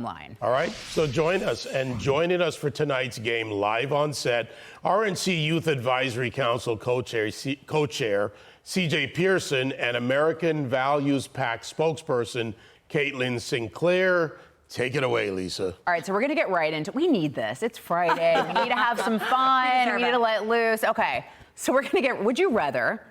line. All right, so join us. And joining us for tonight's game live on set, RNC Youth Advisory Council co-chair CJ Pearson and American Values PAC spokesperson Caitlin Sinclair. Take it away, Lisa. All right, so we're going to get right into we need this. It's Friday. We need to have some fun. We need to let loose. Okay, so we're going to would you rather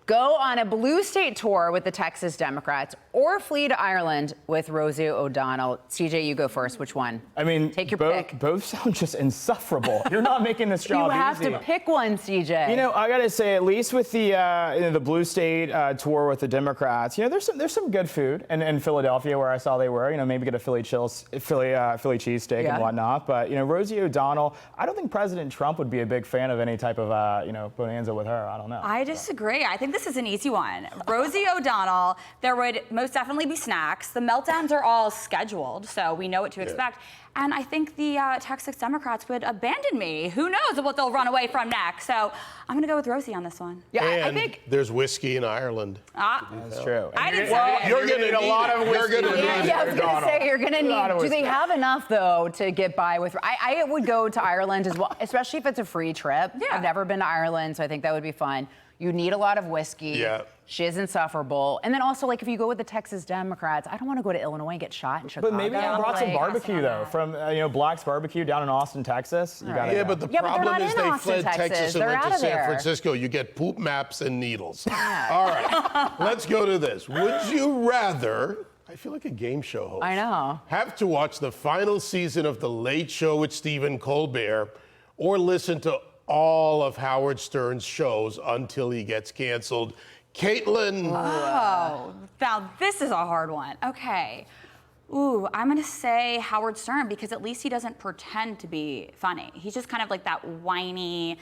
go on a blue state tour with the Texas Democrats or flee to Ireland with Rosie O'Donnell? CJ, you go first. Which one? I mean, take your pick. Both sound just insufferable. You're not making this job easy. You have to pick one, CJ. You know, I got to say, at least with the blue state tour with the Democrats, you know, there's some good food in Philadelphia where I saw they were. You know, maybe get a Philly cheesesteak and whatnot. But you know, Rosie O'Donnell, I don't think President Trump would be a big fan of any type of bonanza with her. I don't know. I disagree. I think this is an easy one. Rosie O'Donnell, there would most definitely be snacks. The meltdowns are all scheduled, so we know what to expect. And I think the Texas Democrats would abandon me. Who knows what they'll run away from next? So I'm going to go with Rosie on this one. Yeah, and I think there's whiskey in Ireland. That's true. I didn't say it. You're going to need a lot of whiskey. I was going to say you're going to need. Do they have enough though to get by with? I would go to Ireland as well, especially if it's a free trip. Yeah. I've never been to Ireland, so I think that would be fun. You need a lot of whiskey. Yeah. She is insufferable. And then also, like, if you go with the Texas Democrats, I don't want to go to Illinois and get shot in Chicago. But maybe I brought some barbecue, though, from, Black's Barbecue down in Austin, Texas. You gotta but the problem is they fled Texas and went to San Francisco. You get poop maps and needles. Yeah. All right, let's go to this. Would you rather, I feel like a game show host. I know. Have to watch the final season of The Late Show with Stephen Colbert or listen to all of Howard Stern's shows until he gets canceled? Caitlin. Oh, now this is a hard one. Okay. Ooh, I'm going to say Howard Stern because at least he doesn't pretend to be funny. He's just kind of like that whiny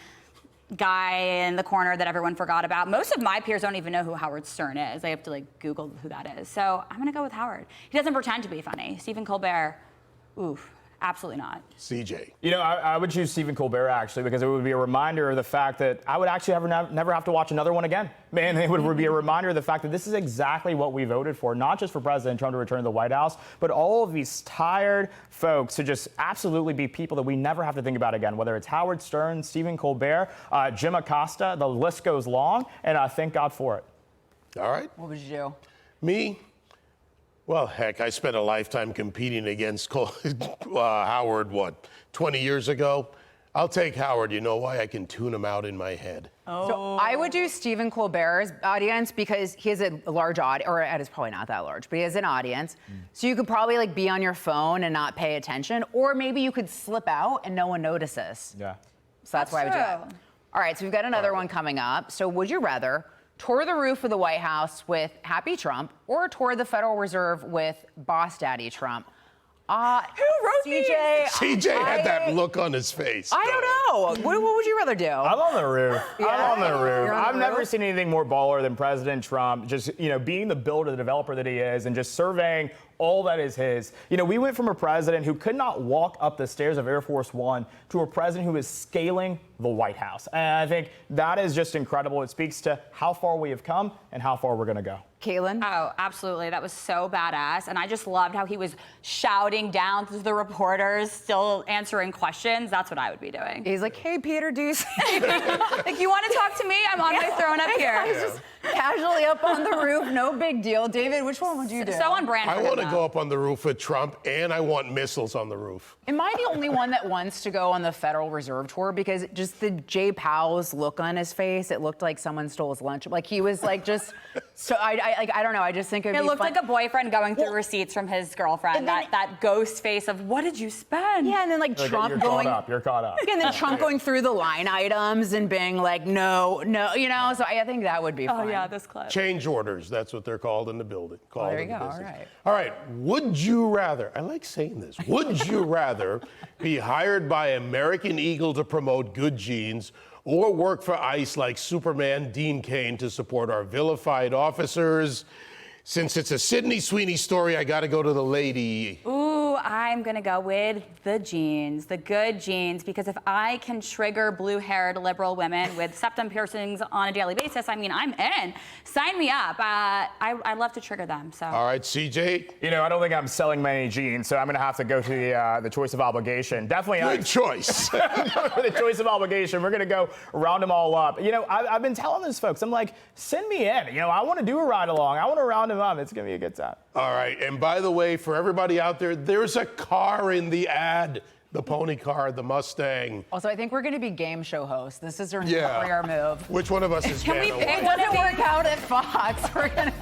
guy in the corner that everyone forgot about. Most of my peers don't even know who Howard Stern is. They have to Google who that is. So I'm going to go with Howard. He doesn't pretend to be funny. Stephen Colbert, oof. Absolutely not. CJ. You know, I would choose Stephen Colbert, actually, because it would be a reminder of the fact that I would actually never have to watch another one again. Man, it would be a reminder of the fact that this is exactly what we voted for, not just for President Trump to return to the White House, but all of these tired folks to just absolutely be people that we never have to think about again, whether it's Howard Stern, Stephen Colbert, Jim Acosta, the list goes long, and thank God for it. All right. What would you do? Me? Well, heck, I spent a lifetime competing against Howard, 20 years ago? I'll take Howard. You know why? I can tune him out in my head. Oh. So I would do Stephen Colbert's audience because he has a large audience, or it's probably not that large, but he has an audience. So you could probably be on your phone and not pay attention, or maybe you could slip out and no one notices. Yeah. So that's why I would do it. All right, so we've got another one coming up. So would you rather tour the roof of the White House with Happy Trump or tour the Federal Reserve with Boss Daddy Trump? Who wrote these? CJ had that look on his face. I don't know. What would you rather do? I'm on the roof. Yeah? I'm on the roof. You're on the I've never roof? seen anything more baller than President Trump, just, being the builder, the developer that he is, and just surveying all that is his. We went from a president who could not walk up the stairs of Air Force One to a president who is scaling the White House. And I think that is just incredible. It speaks to how far we have come and how far we're going to go. Caitlin? Oh, absolutely. That was so badass. And I just loved how he was shouting down to the reporters, still answering questions. That's what I would be doing. He's like, hey, Peter Deuce. Like, you want to talk to me? I'm on my throne up here. He's just casually up on the roof. No big deal. David, which one would you do? So on brand for I him, want to though. go up on the roof with Trump, and I want missiles on the roof. Am I the only one that wants to go on the Federal Reserve tour? Because just the Jay Powell's look on his face, it looked like someone stole his lunch. Like he was like just, so I don't know. I just think it looked like a boyfriend going through receipts from his girlfriend. That ghost face of, what did you spend? Yeah, and then Trump You're going. You're caught up. And then Trump going through the line items and being like, no, So I think that would be fun. Oh yeah, this clip. Change orders, that's what they're called in the building. There you go, all right. All right, would you rather, I like saying this, would you rather be hired by American Eagle to promote good genes or work for ICE like Superman Dean Cain to support our vilified officers? Since it's a Sydney Sweeney story, I got to go to the lady. Ooh. Ooh, I'm gonna go with the genes, the good genes, because if I can trigger blue-haired liberal women with septum piercings on a daily basis, I mean, I'm in. Sign me up. I love to trigger them. So. All right, CJ. You know, I don't think I'm selling many genes, so I'm going to have to go to the choice of obligation. Definitely. Good choice. For the choice of obligation, we're going to go round them all up. You know, I've been telling these folks, I'm like, send me in. You know, I want to do a ride along. I want to round them up. It's going to be a good time. All right, and by the way, for everybody out there, there's a car in the ad. The pony car, the Mustang. Also, I think we're going to be game show hosts. This is our Yeah. career move. Which one of us is Can we Vanna pick White? It doesn't work out at Fox. We're going to